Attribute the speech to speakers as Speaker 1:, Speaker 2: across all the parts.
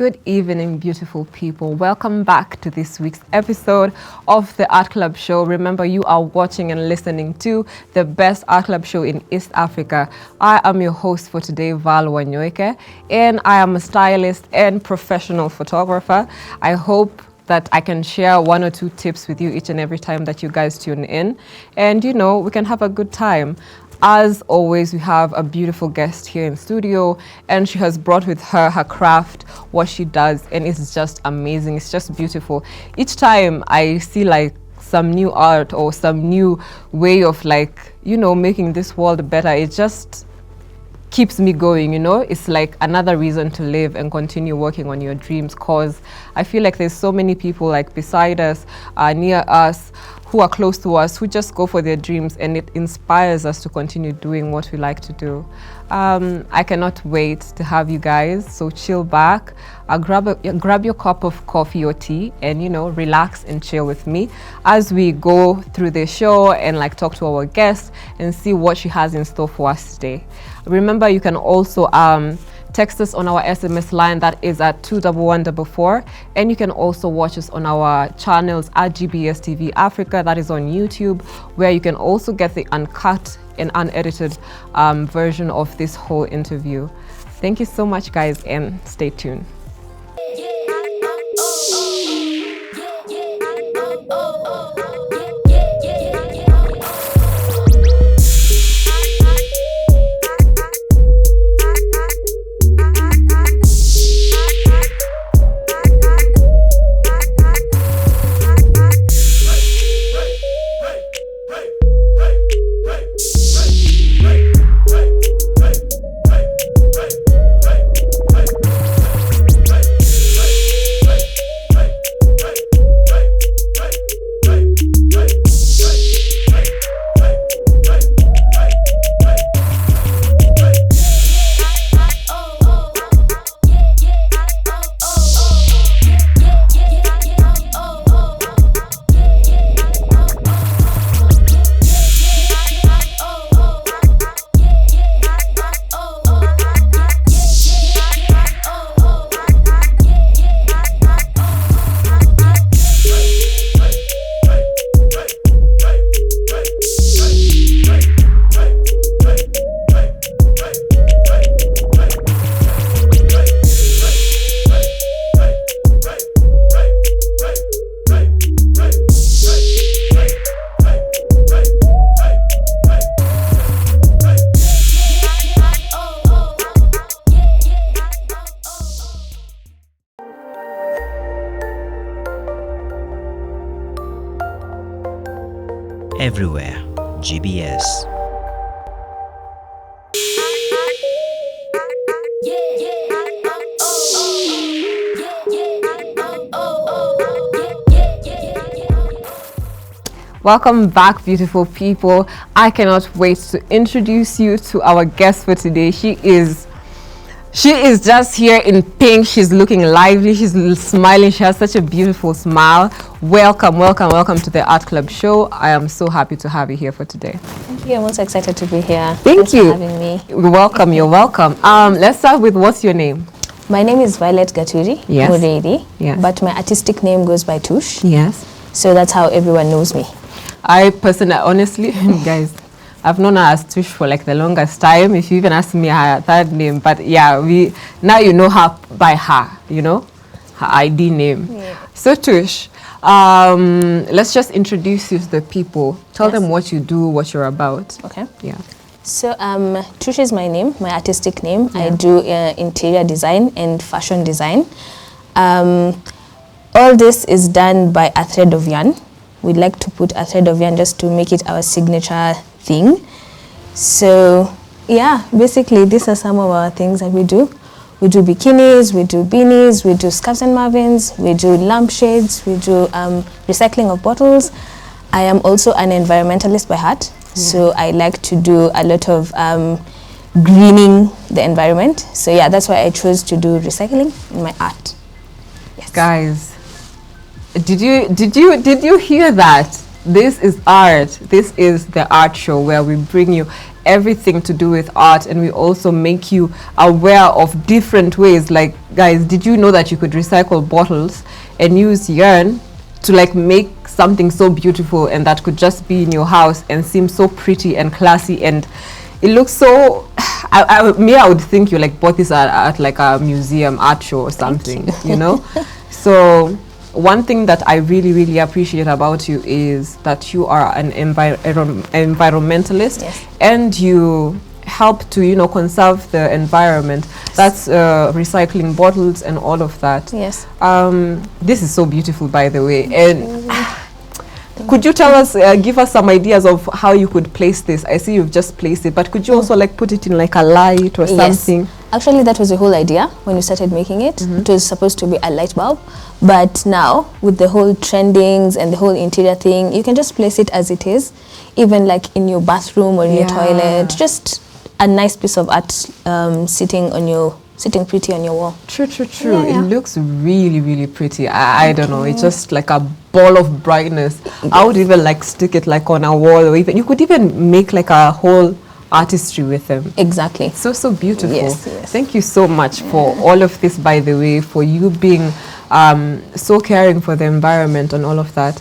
Speaker 1: Good evening, beautiful people. Welcome back to this week's episode of the Art Club Show. Remember, you are watching and listening to the best art club show in East Africa. I am your host for today, Val Wanyoike, and I am a stylist and professional photographer. I hope that I can share one or two tips with you each and every time that you guys tune in. And, you know, we can have a good time. As always, we have a beautiful guest here in studio, and she has brought with her her craft, what she does, and it's just amazing. It's just beautiful. Each time I see like some new art or some new way of like, you know, making this world better, it just keeps me going, you know. It's like another reason to live and continue working on your dreams, cause I feel like there's so many people like beside us, near us, who are close to us, who just go for their dreams, and it inspires us to continue doing what we like to do. I cannot wait to have you guys, so chill back, grab your cup of coffee or tea, and, you know, relax and chill with me as we go through the show and like talk to our guest and see what she has in store for us today. Remember, you can also text us on our SMS line that is at 21144, and you can also watch us on our channels at GBS TV Africa, that is on YouTube, where you can also get the uncut and unedited version of this whole interview. Thank you so much, guys, and stay tuned.
Speaker 2: Everywhere, GBS.
Speaker 1: Welcome back, beautiful people. I cannot wait to introduce you to our guest for today. She is just here in pink. She's looking lively. She's smiling. She has such a beautiful smile. Welcome to the Art Club Show. I am so happy to have you here for today.
Speaker 3: Thank you. I'm also excited to be here.
Speaker 1: Thanks you
Speaker 3: for having me.
Speaker 1: Welcome. You're welcome. Let's start with, what's your name?
Speaker 3: My name is Violet Gatwiri.
Speaker 1: Yes.
Speaker 3: Muredi.
Speaker 1: Yes.
Speaker 3: But my artistic name goes by Tush.
Speaker 1: Yes.
Speaker 3: So that's how everyone knows me.
Speaker 1: I personally, honestly, guys, I've known her as Tush for like the longest time. If you even ask me her third name, but yeah, now you know her by her, you know, her ID name. Yeah. So Tush, let's just introduce you to the people. Tell them what you do, what you're about.
Speaker 3: Okay.
Speaker 1: Yeah.
Speaker 3: So Tush is my name, my artistic name. Yeah. I do interior design and fashion design. All this is done by a thread of yarn. We'd like to put a thread of yarn just to make it our signature thing. So yeah, basically these are some of our things that we do. We do bikinis, we do beanies, we do scarves and muffins, we do lampshades, we do recycling of bottles. I am also an environmentalist by heart, so I like to do a lot of greening the environment. So yeah, that's why I chose to do recycling in my art. Yes.
Speaker 1: Guys, did you hear that? This is art. This is the art show where we bring you everything to do with art, and we also make you aware of different ways. Like, guys, did you know that you could recycle bottles and use yarn to like make something so beautiful, and that could just be in your house and seem so pretty and classy, and it looks so I would think you like bought this at like a museum art show or something, you know. So one thing that I really appreciate about you is that you are an environmentalist.
Speaker 3: Yes.
Speaker 1: And you help to, you know, conserve the environment. That's recycling bottles and all of that.
Speaker 3: Yes.
Speaker 1: This is so beautiful, by the way. And could you tell us, give us some ideas of how you could place this? I see you've just placed it, but could you also like put it in like a light or something?
Speaker 3: Actually, that was the whole idea when we started making it. It was supposed to be a light bulb, but now with the whole trendings and the whole interior thing, you can just place it as it is, even like in your bathroom or in your toilet. Just a nice piece of art sitting pretty on your wall.
Speaker 1: True. It looks really pretty. I don't know, it's just like a ball of brightness. I would even like stick it like on a wall, or even you could even make like a whole artistry with them.
Speaker 3: Exactly.
Speaker 1: So beautiful.
Speaker 3: Yes.
Speaker 1: Thank you so much for all of this, by the way, for you being so caring for the environment and all of that.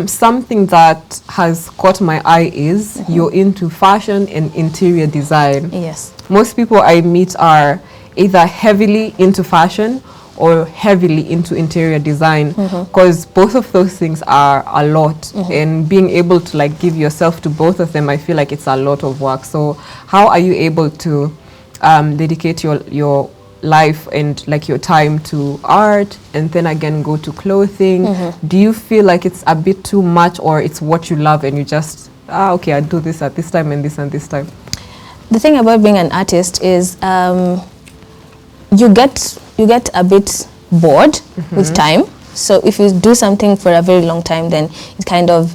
Speaker 1: Something that has caught my eye is you're into fashion and interior design.
Speaker 3: Yes.
Speaker 1: Most people I meet are either heavily into fashion or heavily into interior design, because both of those things are a lot, and being able to like give yourself to both of them, I feel like it's a lot of work. So how are you able to dedicate your life and like your time to art, and then again go to clothing? Do you feel like it's a bit too much, or it's what you love and you just okay, I do this at this time and this and this time?
Speaker 3: The thing about being an artist is you get a bit bored with time. So if you do something for a very long time, then it kind of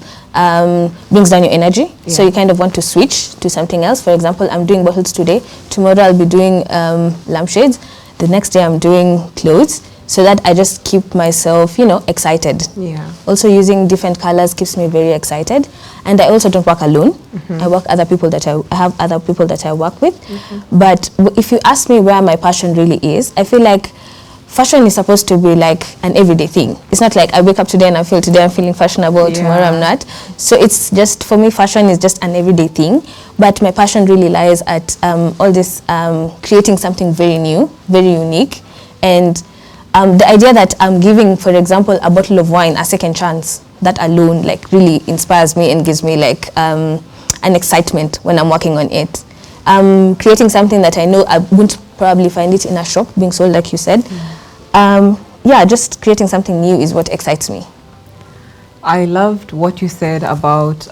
Speaker 3: brings down your energy. So you kind of want to switch to something else. For example, I'm doing bottles today. Tomorrow I'll be doing lampshades. The next day I'm doing clothes. So that I just keep myself, you know, excited. Also using different colors keeps me very excited. And I also don't work alone. I have other people that I work with. But if you ask me where my passion really is, I feel like fashion is supposed to be like an everyday thing. It's not like I wake up today and I feel today I'm feeling fashionable, tomorrow I'm not. So it's just, for me, fashion is just an everyday thing. But my passion really lies at all this creating something very new, very unique. And the idea that I'm giving, for example, a bottle of wine a second chance, that alone like really inspires me and gives me like an excitement when I'm working on it. Creating something that I know I wouldn't probably find it in a shop being sold, like you said. Just creating something new is what excites me.
Speaker 1: I loved what you said about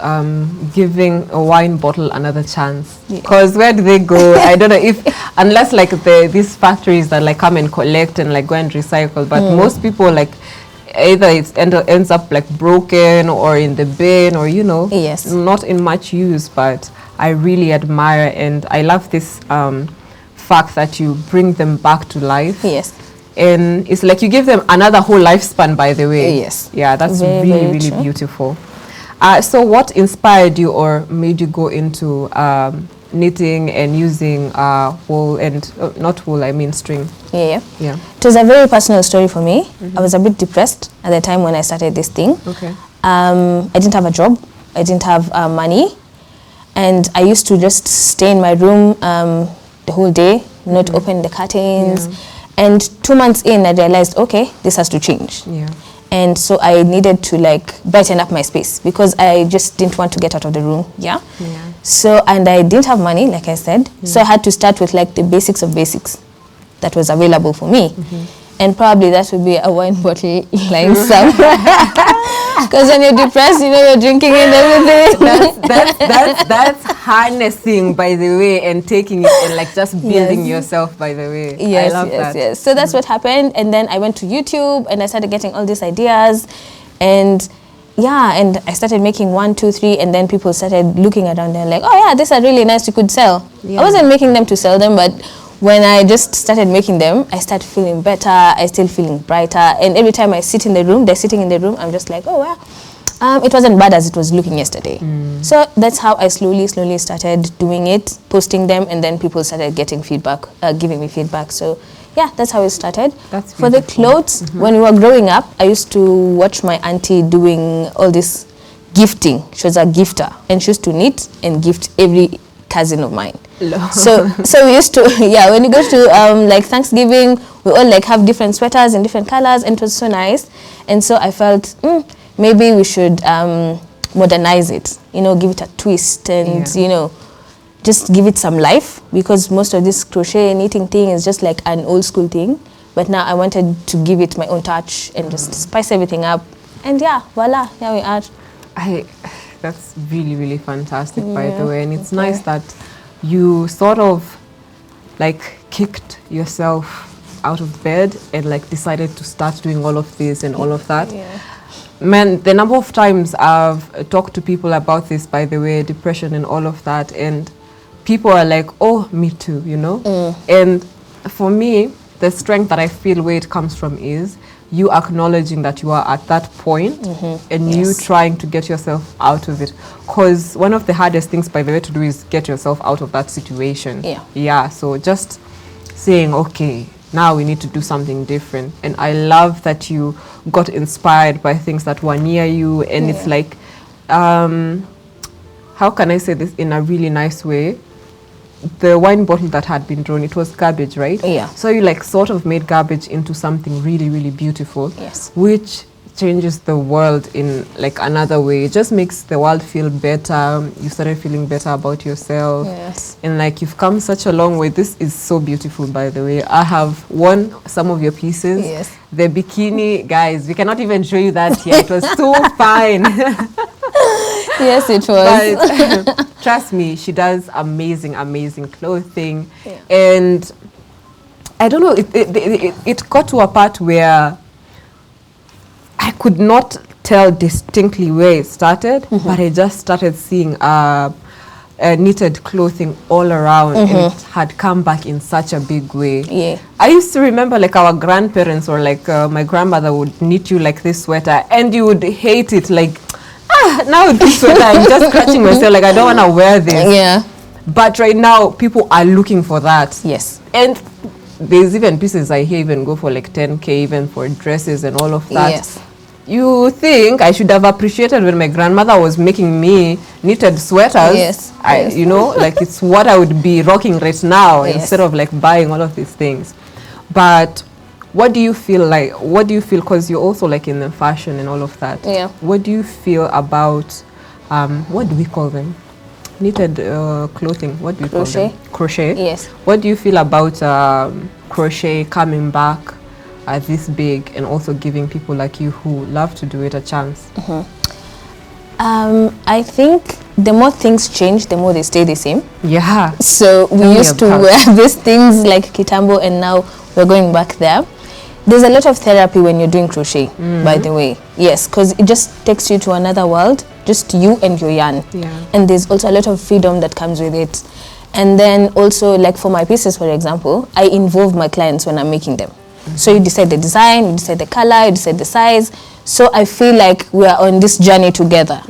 Speaker 1: giving a wine bottle another chance. Because where do they go? I don't know if, unless like these factories that like come and collect and like go and recycle. But most people like either it ends up like broken or in the bin, or, you know, not in much use. But I really admire and I love this fact that you bring them back to life. And it's like you give them another whole lifespan, by the way. Yeah, that's really beautiful. So what inspired you or made you go into knitting and using wool and not wool, I mean string?
Speaker 3: It was a very personal story for me. I was a bit depressed at the time when I started this thing. I didn't have a job. I didn't have money. And I used to just stay in my room the whole day, not open the curtains. And 2 months in, I realized, okay, this has to change. And so I needed to like brighten up my space because I just didn't want to get out of the room. So, and I didn't have money, like I said. So I had to start with like the basics of basics that was available for me. And probably that would be a wine bottle lying somewhere. Because when you're depressed, you know, you're drinking and everything.
Speaker 1: That's harnessing, by the way, and taking it and like just building yourself, by the way. I love that.
Speaker 3: So that's what happened. And then I went to YouTube and I started getting all these ideas. And and I started making 1, 2, 3, and then people started looking around and like, oh yeah, these are really nice, you could sell. I wasn't making them to sell them, but when I just started making them, I started feeling better, I still feeling brighter. And every time I sit in the room, they're sitting in the room, I'm just like, oh wow, It wasn't bad as it was looking yesterday. So that's how I slowly started doing it, posting them, and then people started getting feedback, giving me feedback. So yeah, that's how it started.
Speaker 1: That's
Speaker 3: for the
Speaker 1: beautiful.
Speaker 3: clothes. When we were growing up, I used to watch my auntie doing all this gifting. She was a gifter, and she used to knit and gift every cousin of mine. So we used to, yeah, when you go to like Thanksgiving, we all like have different sweaters in different colors, and it was so nice. And so I felt maybe we should modernize it, you know, give it a twist, and you know, just give it some life, because most of this crochet knitting thing is just like an old school thing. But now I wanted to give it my own touch and just spice everything up. And yeah, voila, here we are.
Speaker 1: That's really, really fantastic, by the way. And it's nice that you sort of like kicked yourself out of bed and like decided to start doing all of this and all of that. Man, the number of times I've talked to people about this, by the way, depression and all of that, and people are like, oh, me too, you know? And for me, the strength that I feel where it comes from is you acknowledging that you are at that point and you trying to get yourself out of it. Because one of the hardest things, by the way, to do is get yourself out of that situation. Yeah, so just saying, okay, now we need to do something different. And I love that you got inspired by things that were near you. And it's like, how can I say this in a really nice way? The wine bottle that had been drawn, it was garbage, right?
Speaker 3: Yeah.
Speaker 1: So you like sort of made garbage into something really, really beautiful.
Speaker 3: Yes.
Speaker 1: Which changes the world in like another way. It just makes the world feel better. You started feeling better about yourself.
Speaker 3: Yes.
Speaker 1: And like you've come such a long way. This is so beautiful, by the way. I have worn some of your pieces.
Speaker 3: Yes.
Speaker 1: The bikini, guys, we cannot even show you that here. It was so fine.
Speaker 3: Yes, it was.
Speaker 1: But trust me, she does amazing, amazing clothing. And I don't know, it got to a part where I could not tell distinctly where it started, but I just started seeing knitted clothing all around, and it had come back in such a big way. I used to remember like our grandparents or like my grandmother would knit you like this sweater, and you would hate it, like, now this sweater, I'm just scratching myself, like I don't want to wear this. But right now, people are looking for that.
Speaker 3: Yes.
Speaker 1: And there's even pieces I hear even go for like 10K even for dresses and all of that.
Speaker 3: Yes.
Speaker 1: You think I should have appreciated when my grandmother was making me knitted sweaters.
Speaker 3: Yes.
Speaker 1: You know, like it's what I would be rocking right now instead of like buying all of these things. But what do you feel like? What do you feel? Because you're also like in the fashion and all of that. What do you feel about, what do we call them? Knitted clothing. What do we call them? Crochet. Yes. What do you feel about crochet coming back this big and also giving people like you who love to do it a chance?
Speaker 3: I think the more things change, the more they stay the same.
Speaker 1: Yeah.
Speaker 3: So we used to wear these things like kitambo, and now we're going back there. There's a lot of therapy when you're doing crochet, by the way. Yes, because it just takes you to another world, just you and your yarn. And there's also a lot of freedom that comes with it. And then also, like for my pieces, for example, I involve my clients when I'm making them. So you decide the design, you decide the color, you decide the size. So I feel like we are on this journey together.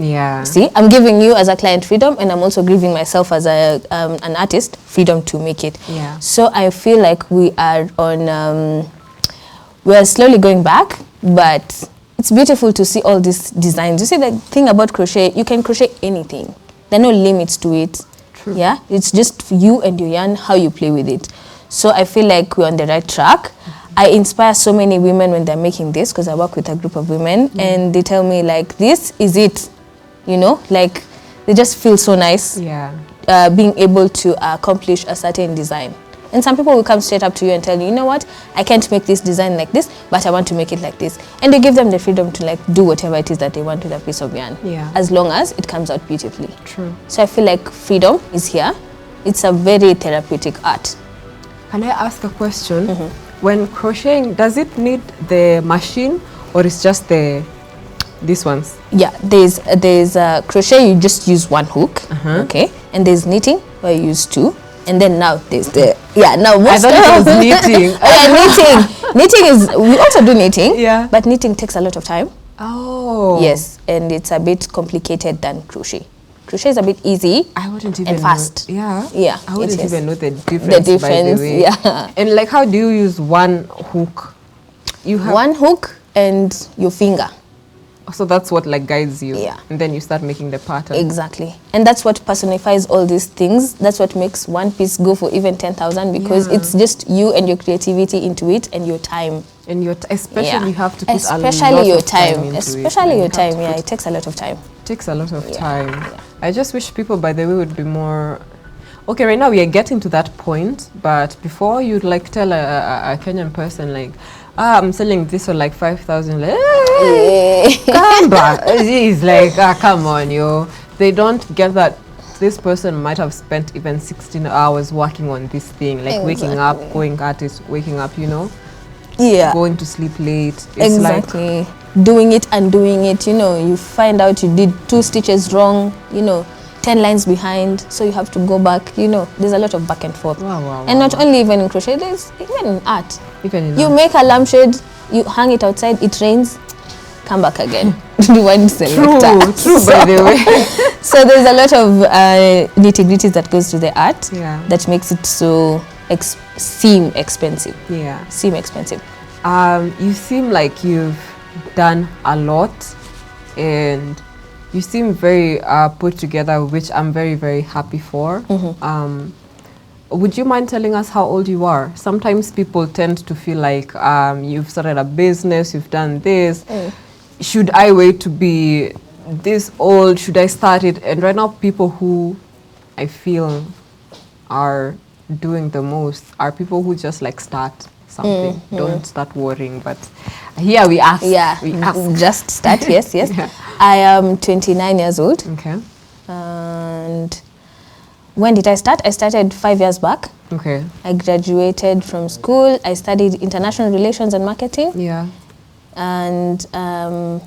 Speaker 3: See, I'm giving you as a client freedom, and I'm also giving myself as a an artist freedom to make it. So I feel like we are on, we are slowly going back, but it's beautiful to see all these designs. You see, the thing about crochet, you can crochet anything. There are no limits to it. Yeah, it's just you and your yarn, how you play with it. So I feel like we're on the right track. I inspire so many women when they're making this, because I work with a group of women, and they tell me like, this is it, you know, like they just feel so nice being able to accomplish a certain design. And some people will come straight up to you and tell you, you know what, I can't make this design like this, but I want to make it like this. And you give them the freedom to like do whatever it is that they want with a piece of yarn, as long as it comes out beautifully. So I feel like freedom is here. It's a very therapeutic art.
Speaker 1: Can I ask a question? When crocheting, does it need the machine, or it's just these ones? Yeah,
Speaker 3: there's crochet, you just use one hook, okay, and there's knitting where you use two, and then now there's the now most
Speaker 1: I thought it was knitting.
Speaker 3: knitting is, we also do knitting, but knitting takes a lot of time.
Speaker 1: Oh.
Speaker 3: Yes, and it's a bit complicated than crochet. Crochet is a bit easy.
Speaker 1: I wouldn't even
Speaker 3: and fast.
Speaker 1: know. Yeah.
Speaker 3: Yeah,
Speaker 1: I wouldn't
Speaker 3: it is.
Speaker 1: even know the difference.
Speaker 3: The difference,
Speaker 1: by the way.
Speaker 3: yeah.
Speaker 1: And like, how do you use one hook? You have
Speaker 3: One hook and your finger.
Speaker 1: So that's what like guides you.
Speaker 3: Yeah.
Speaker 1: And then you start making the pattern.
Speaker 3: Exactly. And that's what personifies all these things. That's what makes one piece go for even 10,000 because
Speaker 1: Yeah.
Speaker 3: it's just you and your creativity into it and your time.
Speaker 1: And your especially
Speaker 3: Yeah.
Speaker 1: you have to put
Speaker 3: especially
Speaker 1: a lot
Speaker 3: your
Speaker 1: of time
Speaker 3: time.
Speaker 1: into
Speaker 3: Especially
Speaker 1: it.
Speaker 3: your
Speaker 1: And you have
Speaker 3: time.
Speaker 1: to
Speaker 3: Yeah,
Speaker 1: put-
Speaker 3: it takes a lot of time.
Speaker 1: takes a lot of
Speaker 3: Yeah,
Speaker 1: time.
Speaker 3: yeah.
Speaker 1: I just wish people, by the way, would be more. Okay, right now we are getting to that point, but before you'd like tell a Kenyan person like, I'm selling this for like 5,000. Like, hey, come back. It's like, come on, yo. They don't get that. This person might have spent even 16 hours working on this thing, like waking up,
Speaker 3: Exactly.
Speaker 1: going at it, waking up, you know,
Speaker 3: Yeah.
Speaker 1: going to sleep late. It's like,
Speaker 3: Exactly. Doing it and doing it, you know, you find out you did 2 stitches wrong, you know, 10 lines behind, so you have to go back, you know, there's a lot of back and forth.
Speaker 1: Wow,
Speaker 3: And not only even in crochet, there's even in art.
Speaker 1: even in
Speaker 3: You make a lampshade, you hang it outside, it rains, come back again. Rewind selector.
Speaker 1: True, by the way.
Speaker 3: So there's a lot of nitty-gritties that goes to the art
Speaker 1: Yeah.
Speaker 3: that makes it so seem expensive.
Speaker 1: Yeah.
Speaker 3: Seem expensive.
Speaker 1: You seem like you've done a lot and you seem very put together, which I'm very, very happy for. Would you mind telling us how old you are? Sometimes people tend to feel like you've started a business, you've done this. Should I wait to be this old? Should I start it? And right now, people who I feel are doing the most are people who just like start something. Don't start worrying. But here we ask.
Speaker 3: Yeah,
Speaker 1: We ask.
Speaker 3: just start, yes.
Speaker 1: Yeah.
Speaker 3: I am 29 years old.
Speaker 1: Okay.
Speaker 3: And when did I start? I started 5 years back.
Speaker 1: Okay.
Speaker 3: I graduated from school. I studied international relations and marketing.
Speaker 1: Yeah.
Speaker 3: And I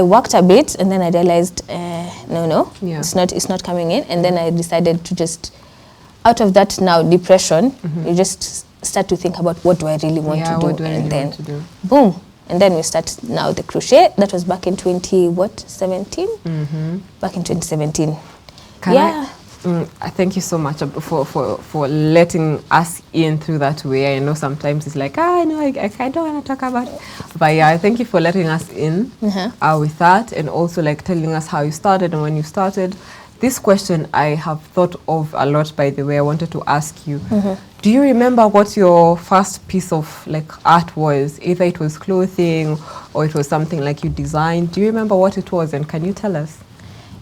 Speaker 3: worked a bit and then I realized, no,
Speaker 1: Yeah.
Speaker 3: it's not coming in. And then I decided to just, out of that now depression, you just start to think about what do I really want to do.
Speaker 1: What do I
Speaker 3: and
Speaker 1: really
Speaker 3: then
Speaker 1: want to do?
Speaker 3: boom. And then we start now the crochet. That was back in 17? Back in 2017.
Speaker 1: Can
Speaker 3: Yeah.
Speaker 1: I thank you so much for letting us in through that way. I know sometimes it's like, no, I don't want to talk about it. But yeah, thank you for letting us in with that, and also like telling us how you started and when you started. This question I have thought of a lot, by the way. I wanted to ask you, do you remember what your first piece of like art was? Either it was clothing or it was something like you designed. Do you remember what it was, and can you tell us?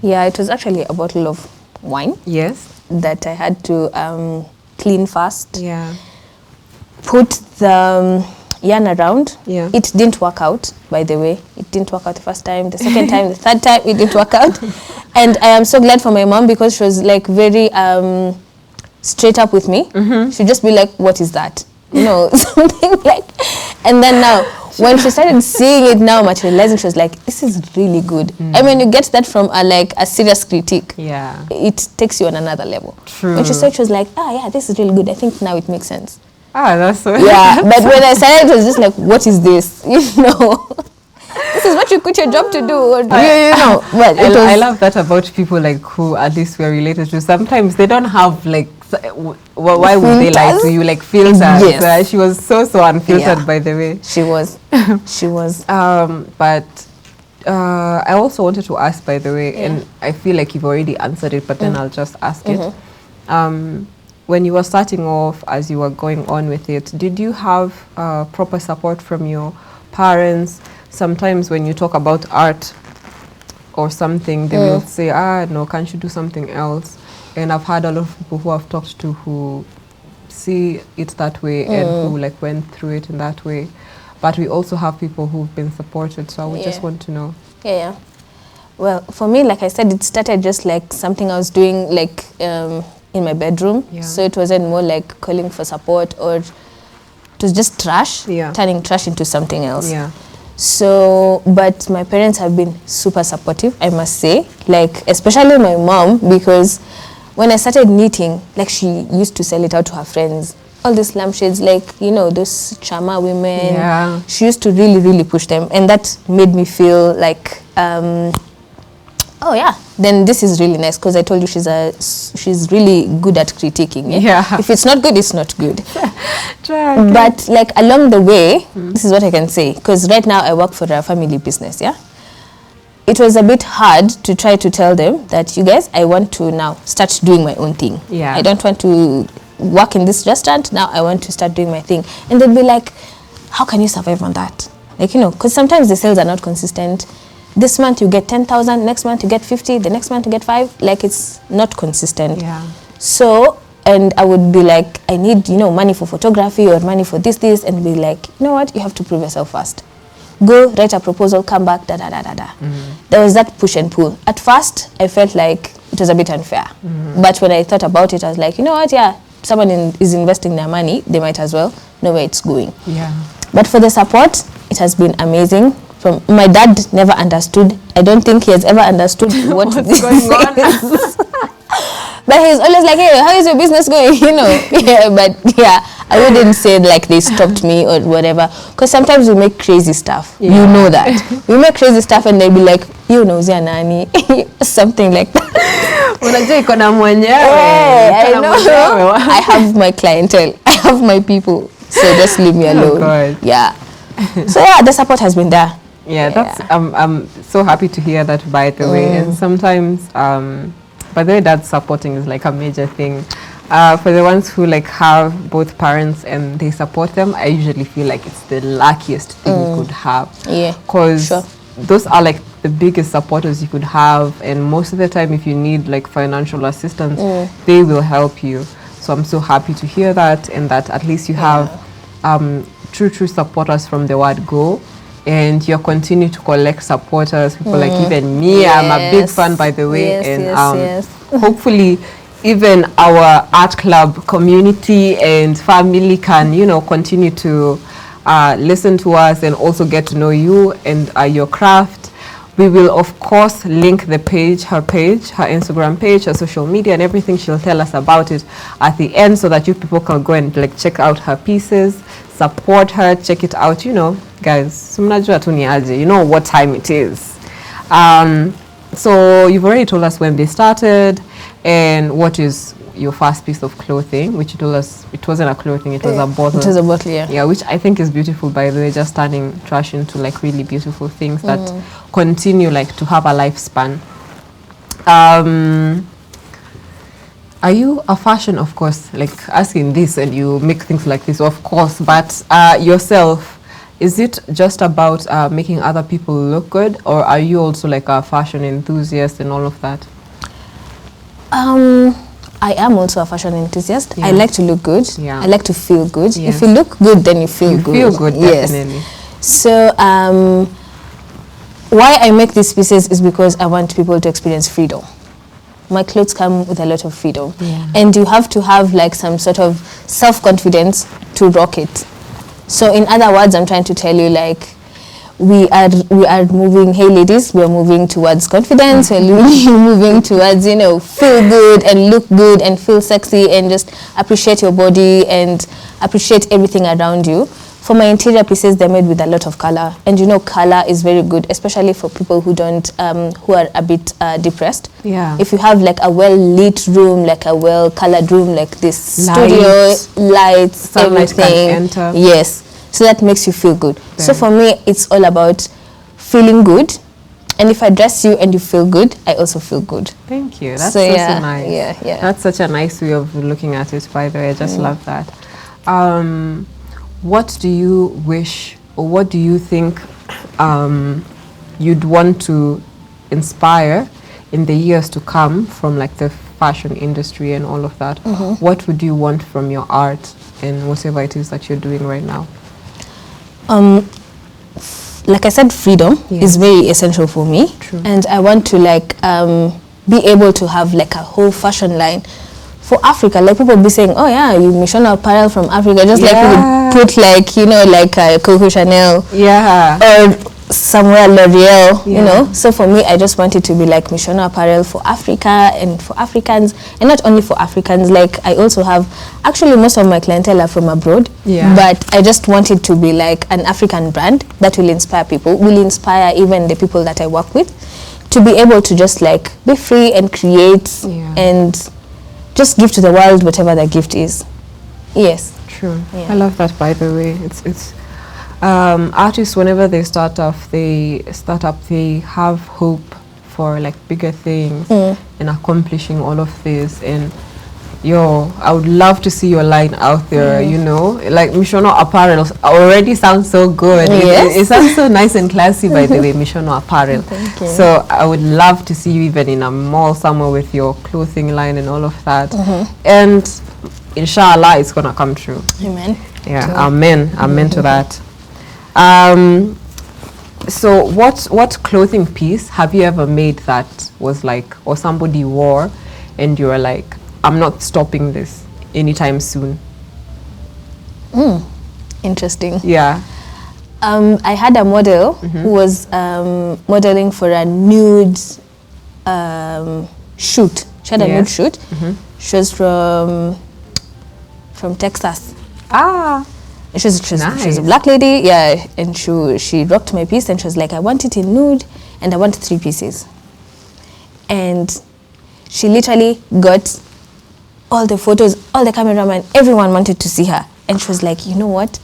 Speaker 3: Yeah, it was actually a bottle of wine
Speaker 1: Yes.
Speaker 3: that I had to clean first.
Speaker 1: Yeah.
Speaker 3: Put the yarn around.
Speaker 1: Yeah.
Speaker 3: It didn't work out, by the way. It didn't work out the first time, the second time, the third time, it didn't work out. And I am so glad for my mom because she was like very straight up with me. She'd just be like, what is that? You know, something like, and then now, when she started seeing it now, materializing, she was like, this is really good. And when you get that from a serious critique,
Speaker 1: Yeah.
Speaker 3: it takes you on another level.
Speaker 1: True.
Speaker 3: When she said, she was like, yeah, this is really good. I think now it makes sense.
Speaker 1: That's so.
Speaker 3: Yeah, but when I started, it was just like, what is this? You know, this is what you quit your job to do. Or, you know, but it was,
Speaker 1: I love that about people like who at least we're related to. Sometimes they don't have like, why would they lie to you? Like filters.
Speaker 3: Yes.
Speaker 1: She was so unfiltered,
Speaker 3: Yeah.
Speaker 1: by the way.
Speaker 3: she was.
Speaker 1: But I also wanted to ask, by the way, and I feel like you've already answered it, but then I'll just ask it. When you were starting off, as you were going on with it, did you have proper support from your parents? Sometimes when you talk about art or something, they will say, no, can't you do something else? And I've had a lot of people who I've talked to who see it that way and who like went through it in that way. But we also have people who've been supported, so I would just want to know.
Speaker 3: Yeah. Well, for me, like I said, it started just like something I was doing like in my bedroom.
Speaker 1: Yeah.
Speaker 3: So it wasn't more like calling for support, or it was just trash, turning trash into something else.
Speaker 1: Yeah.
Speaker 3: So, but my parents have been super supportive, I must say, like especially my mom, because when I started knitting, like she used to sell it out to her friends. all these lampshades, like, you know, those Chama women.
Speaker 1: Yeah.
Speaker 3: She used to really, really push them. And that made me feel like, oh yeah, then this is really nice, because I told you she's really good at critiquing.
Speaker 1: Yeah.
Speaker 3: If it's not good, it's not good.
Speaker 1: Okay.
Speaker 3: But like along the way, this is what I can say, because right now I work for a family business, yeah. It was a bit hard to try to tell them that, you guys, I want to now start doing my own thing.
Speaker 1: Yeah.
Speaker 3: I don't want to work in this restaurant, now I want to start doing my thing. And they'd be like, how can you survive on that? Like, you know, because sometimes the sales are not consistent. This month you get 10,000, next month you get 50, the next month you get 5. Like, it's not consistent.
Speaker 1: Yeah.
Speaker 3: So, and I would be like, I need, you know, money for photography or money for this, and be like, you know what, you have to prove yourself first. Go, write a proposal, come back, da-da-da-da-da. There was that push and pull. At first, I felt like it was a bit unfair. But when I thought about it, I was like, you know what, yeah, someone is investing their money, they might as well know where it's going.
Speaker 1: Yeah.
Speaker 3: But for the support, it has been amazing. From my dad never understood. I don't think he has ever understood what's
Speaker 1: going on.
Speaker 3: is. But he's always like, hey, how is your business going? You know. Yeah, but yeah, I wouldn't say like they stopped me or whatever. Because sometimes we make crazy stuff.
Speaker 1: Yeah.
Speaker 3: You know that. We make crazy stuff and they'll be like, you know, Zianani. Something like that.
Speaker 1: Unajua iko na mwenyewe.
Speaker 3: Hey,
Speaker 1: Iko
Speaker 3: I
Speaker 1: na
Speaker 3: know.
Speaker 1: mwenyewe.
Speaker 3: I have my clientele. I have my people. So just leave me alone.
Speaker 1: God.
Speaker 3: Yeah. So yeah, the support has been there.
Speaker 1: Yeah, that's I'm so happy to hear that, by the way. And sometimes by the way, that supporting is like a major thing. For the ones who like have both parents and they support them, I usually feel like it's the luckiest thing you could have.
Speaker 3: Yeah,
Speaker 1: because
Speaker 3: sure.
Speaker 1: those are like the biggest supporters you could have, and most of the time if you need like financial assistance, they will help you. So I'm so happy to hear that, and that at least you have true supporters from the word go. And you're continue to collect supporters, people like even me.
Speaker 3: Yes.
Speaker 1: I'm a big fan, by the way.
Speaker 3: Yes,
Speaker 1: and
Speaker 3: yes.
Speaker 1: hopefully even our art club community and family can, you know, continue to listen to us and also get to know you and your craft. We will, of course, link the page, her Instagram page, her social media, and everything. She'll tell us about it at the end, so that you people can go and like check out her pieces, support her, check it out. You know, guys, you know what time it is. So you've already told us when they started and what is your first piece of clothing, which you told us it wasn't a clothing, it was a bottle.
Speaker 3: It was a bottle, yeah.
Speaker 1: Yeah, which I think is beautiful, by the way, just turning trash into like really beautiful things that continue like to have a lifespan. Are you a fashion, of course, like asking this and you make things like this, of course, but yourself, is it just about making other people look good, or are you also like a fashion enthusiast and all of that?
Speaker 3: I am also a fashion enthusiast.
Speaker 1: Yeah.
Speaker 3: I like to look good.
Speaker 1: Yeah.
Speaker 3: I like to feel good.
Speaker 1: Yes.
Speaker 3: If you look good, then you feel good.
Speaker 1: Feel good,
Speaker 3: yes.
Speaker 1: definitely.
Speaker 3: So why I make these pieces is because I want people to experience freedom. My clothes come with a lot of freedom.
Speaker 1: Yeah.
Speaker 3: And you have to have like some sort of self-confidence to rock it. So in other words, I'm trying to tell you, like, we are moving, hey ladies, we're moving towards confidence, we're moving towards, you know, feel good and look good and feel sexy and just appreciate your body and appreciate everything around you. For my interior pieces, they're made with a lot of color, and you know, color is very good, especially for people who don't, who are a bit depressed.
Speaker 1: Yeah.
Speaker 3: If you have like a well-lit room, like a well-colored room, like this studio, lights,
Speaker 1: sunlight
Speaker 3: everything.
Speaker 1: can enter.
Speaker 3: Yes. So that makes you feel good.
Speaker 1: Very.
Speaker 3: So for me, it's all about feeling good. And if I dress you and you feel good, I also feel good.
Speaker 1: Thank you. That's
Speaker 3: So,
Speaker 1: so
Speaker 3: yeah,
Speaker 1: nice.
Speaker 3: yeah.
Speaker 1: That's such a nice way of looking at it, by the way. I just love that. What do you wish, or what do you think you'd want to inspire in the years to come from like the fashion industry and all of that? What would you want from your art and whatever it is that you're doing right now?
Speaker 3: Like I said, freedom is very essential for me.
Speaker 1: True.
Speaker 3: And I want to like be able to have like a whole fashion line for Africa. Like people be saying, oh yeah, you mission apparel from Africa, just like we would put like, you know, like Coco Chanel.
Speaker 1: Yeah.
Speaker 3: Or somewhere L'Oreal,
Speaker 1: Yeah.
Speaker 3: you know. So for me, I just wanted to be like Mishono apparel for Africa and for Africans, and not only for Africans. Like I also have, actually most of my clientele are from abroad,
Speaker 1: Yeah.
Speaker 3: but I just wanted to be like an African brand that will inspire people, will inspire even the people that I work with, to be able to just like be free and create and just give to the world whatever the gift is. Yes.
Speaker 1: True.
Speaker 3: Yeah.
Speaker 1: I love that, by the way. It's artists, whenever they start up, they have hope for like bigger things and accomplishing all of this. And I would love to see your line out there, you know, like Mishono Apparel already sounds so good.
Speaker 3: Yes.
Speaker 1: It sounds so nice and classy, by the way, Mishono Apparel.
Speaker 3: Thank you.
Speaker 1: So I would love to see you even in a mall somewhere with your clothing line and all of that. And inshallah, it's gonna come true.
Speaker 3: Amen.
Speaker 1: Yeah,
Speaker 3: True.
Speaker 1: amen to that. So what clothing piece have you ever made that was like, or somebody wore and you were like, I'm not stopping this anytime soon?
Speaker 3: Interesting.
Speaker 1: Yeah.
Speaker 3: I had a model who was modeling for a nude shoot. She had a nude shoot. She was from Texas.
Speaker 1: Ah.
Speaker 3: She was a
Speaker 1: Nice.
Speaker 3: black lady, yeah, and she rocked my piece and she was like, I want it in nude and I want 3 pieces. And she literally got all the photos, all the cameramen, everyone wanted to see her. And she was like, you know what?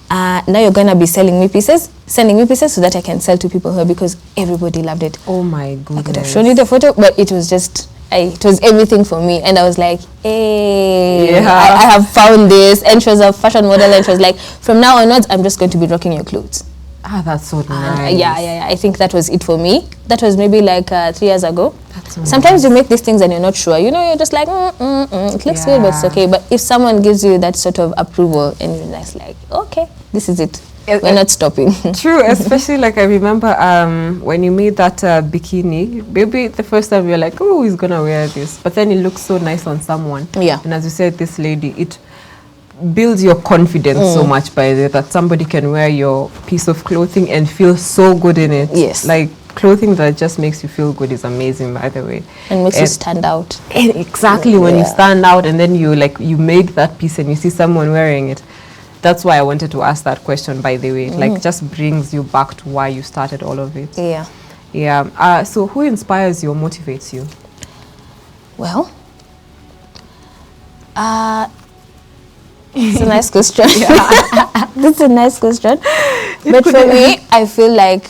Speaker 3: Now you're gonna be sending me pieces so that I can sell to people here, because everybody loved it.
Speaker 1: Oh my goodness.
Speaker 3: I could have shown you the photo, but it was just, it was everything for me. And I was like, hey,
Speaker 1: Yeah.
Speaker 3: I have found this. And she was a fashion model and she was like, from now onwards, I'm just going to be rocking your clothes.
Speaker 1: Ah, that's so nice.
Speaker 3: And yeah. I think that was it for me. That was maybe like 3 years ago.
Speaker 1: That's so
Speaker 3: Sometimes you make these things and you're not sure. You know, you're just like, it looks good, but it's
Speaker 1: Yeah.
Speaker 3: okay. But if someone gives you that sort of approval and you're just like, okay, this is it. We're not stopping.
Speaker 1: True, especially like I remember when you made that bikini, maybe the first time you're like, oh, he's gonna wear this, but then it looks so nice on someone.
Speaker 3: Yeah.
Speaker 1: And as you said, this lady, it builds your confidence so much by the that somebody can wear your piece of clothing and feel so good in it.
Speaker 3: Yes.
Speaker 1: Like clothing that just makes you feel good is amazing, by the way.
Speaker 3: And makes you stand out.
Speaker 1: And exactly, when you
Speaker 3: Yeah.
Speaker 1: stand out and then you made that piece and you see someone wearing it. That's why I wanted to ask that question, by the way. Like, just brings you back to why you started all of it.
Speaker 3: Yeah.
Speaker 1: Yeah. So who inspires you or motivates you?
Speaker 3: Well, it's a nice question. That's a nice question. But for me, I feel like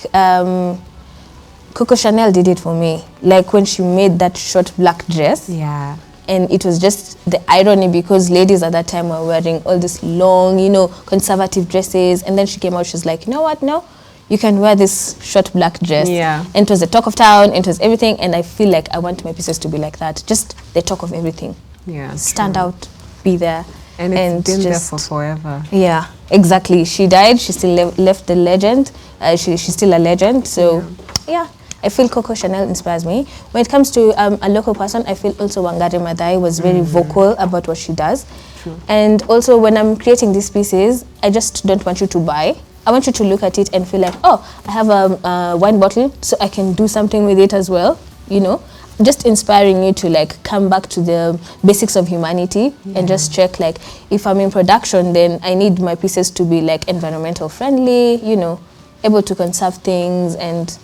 Speaker 3: Coco Chanel did it for me. Like when she made that short black dress.
Speaker 1: Yeah.
Speaker 3: And it was just the irony, because ladies at that time were wearing all this long, you know, conservative dresses. And then she came out, she was like, you know what, no, you can wear this short black dress.
Speaker 1: Yeah.
Speaker 3: And it was the talk of town, it was everything. And I feel like I want my pieces to be like that. Just the talk of everything.
Speaker 1: Yeah.
Speaker 3: Stand
Speaker 1: true.
Speaker 3: out, be there.
Speaker 1: And it's been
Speaker 3: just,
Speaker 1: there for forever.
Speaker 3: Yeah, exactly. She died, she still left the legend. She's still a legend. So, yeah. I feel Coco Chanel inspires me. When it comes to a local person, I feel also Wangari Maathai was very vocal about what she does.
Speaker 1: True.
Speaker 3: And also when I'm creating these pieces, I just don't want you to buy. I want you to look at it and feel like, oh, I have a wine bottle, so I can do something with it as well, you know. Just inspiring you to like come back to the basics of humanity and just check, like, if I'm in production, then I need my pieces to be like environmental friendly, you know, able to conserve things and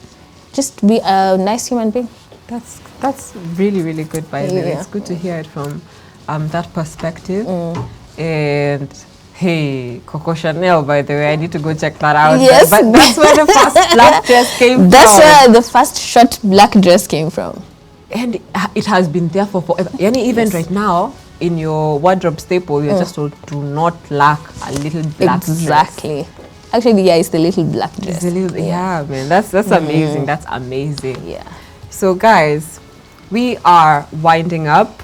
Speaker 3: just be a nice human being.
Speaker 1: That's really, really good, by the way.
Speaker 3: Yeah.
Speaker 1: It's good to hear it from that perspective. And hey, Coco Chanel, by the way, I need to go check that out.
Speaker 3: Yes.
Speaker 1: But that's where the first black dress came
Speaker 3: That's
Speaker 1: from.
Speaker 3: where the first short black dress came from.
Speaker 1: And it has been there for forever. And even right now, in your wardrobe staple, you're just told, do not lack a little black dress.
Speaker 3: Exactly. Actually, yeah, it's the little black dress.
Speaker 1: It's a little, yeah, man, that's amazing. That's amazing.
Speaker 3: Yeah.
Speaker 1: So, guys, we are winding up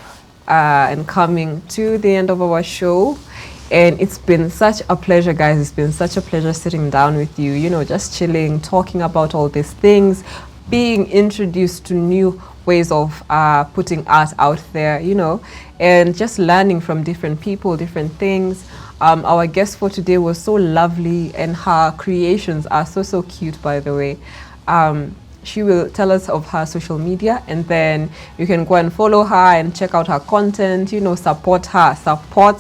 Speaker 1: and coming to the end of our show. And it's been such a pleasure, guys. It's been such a pleasure sitting down with you, you know, just chilling, talking about all these things, being introduced to new ways of putting art out there, you know, and just learning from different people, different things. Our guest for today was so lovely, and her creations are so cute, by the way. She will tell us of her social media, and then you can go and follow her and check out her content, you know, support her. Support.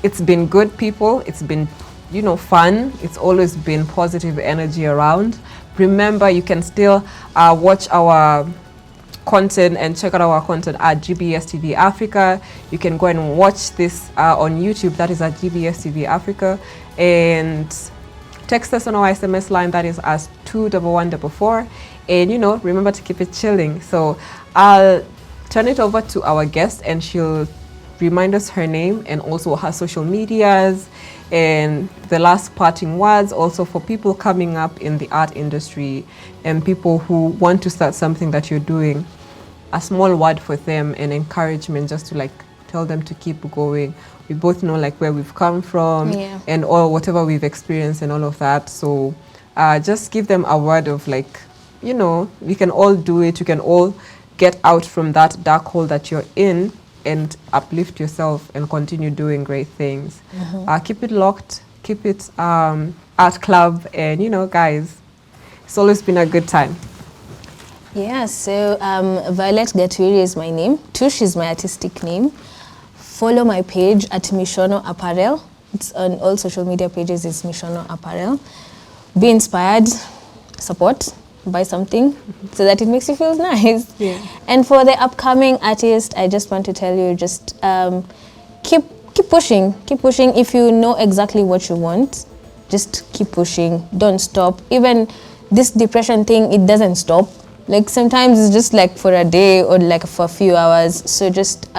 Speaker 1: It's been good, people. It's been, you know, fun. It's always been positive energy around. Remember, you can still watch our content and check out our content at GBS TV Africa. You can go and watch this on YouTube. That is at GBS TV Africa. And text us on our SMS line, that is as 21144. And, you know, remember to keep it chilling. So I'll turn it over to our guest, and she'll remind us her name and also her social medias and the last parting words also for people coming up in the art industry and people who want to start something that you're doing. A small word for them and encouragement, just to like tell them to keep going. We both know like where we've come from,
Speaker 3: Yeah.
Speaker 1: and all whatever we've experienced and all of that. So just give them a word of like, you know, we can all do it. You can all get out from that dark hole that you're in and uplift yourself and continue doing great things. Keep it locked, keep it Art Club, and you know, guys, it's always been a good time.
Speaker 3: Yeah, so Violet Gatwiri is my name. Tush is my artistic name. Follow my page at Mishono Apparel. It's on all social media pages, it's Mishono Apparel. Be inspired, support, buy something so that it makes you feel nice.
Speaker 1: Yeah.
Speaker 3: And for the upcoming artist, I just want to tell you, just keep pushing. Keep pushing. If you know exactly what you want, just keep pushing. Don't stop. Even this depression thing, it doesn't stop. Like sometimes it's just like for a day or like for a few hours. So just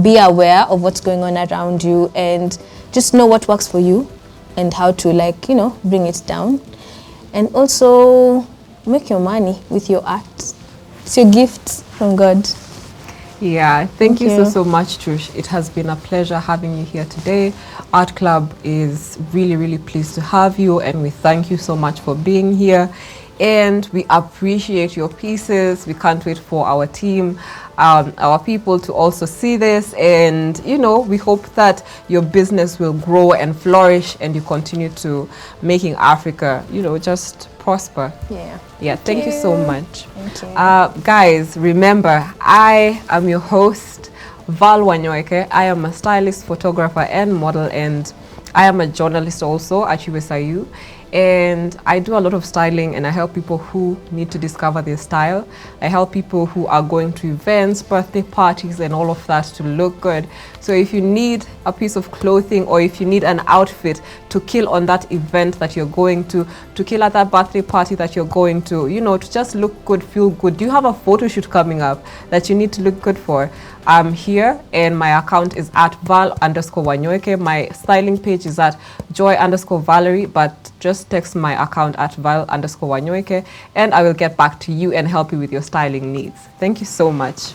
Speaker 3: be aware of what's going on around you and just know what works for you and how to, like, you know, bring it down. And also make your money with your art. It's your gift from God.
Speaker 1: Yeah, thank you
Speaker 3: you.
Speaker 1: so much, Tush. It has been a pleasure having you here today. Art Club is really pleased to have you, and we thank you so much for being here. And we appreciate your pieces. We can't wait for our team, our people to also see this. And, you know, we hope that your business will grow and flourish and you continue to making Africa, you know, just prosper.
Speaker 3: Yeah.
Speaker 1: Yeah, thank you so much.
Speaker 3: Thank you.
Speaker 1: Guys, remember, I am your host, Val Wanyoike. I am a stylist, photographer, and model, and I am a journalist also at USIU. And I do a lot of styling, and I help people who need to discover their style. I help people who are going to events, birthday parties, and all of that to look good. So if you need a piece of clothing, or if you need an outfit to kill on that event that you're going to kill at that birthday party that you're going to, you know, to just look good, feel good. Do you have a photo shoot coming up that you need to look good for? I'm here, and my account is at val_wanyoike. My styling page is at joy_Valerie, but just text my account at val_wanyoike, and I will get back to you and help you with your styling needs. Thank you so much.